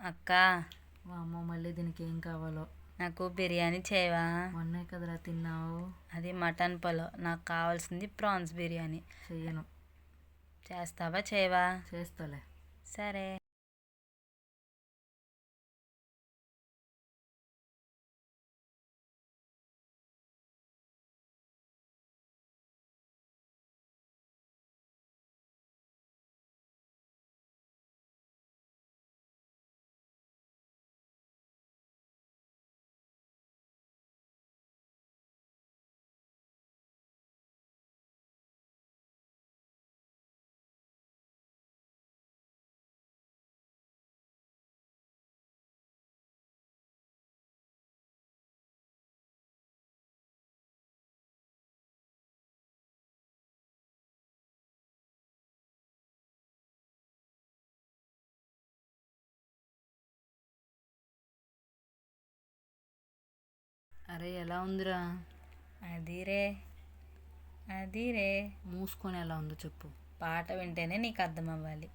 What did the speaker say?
అక్క, అమ్మ మళ్ళీ దీనికి ఏం కావాలో. నాకు బిర్యానీ చేయవా? మొన్నే కదరా తిన్నావు. అది మటన్ పలావ్, నాకు కావాల్సింది ప్రాన్స్ బిర్యానీ. చెయ్యను. చేస్తావా చేయవా? చేస్తాలే. సరే. అరే ఎలా ఉందిరా? అదిరే అదిరే. మూసుకొని ఎలా ఉందో చెప్పు. పాట వింటేనే నీకు అర్థం అవ్వాలి.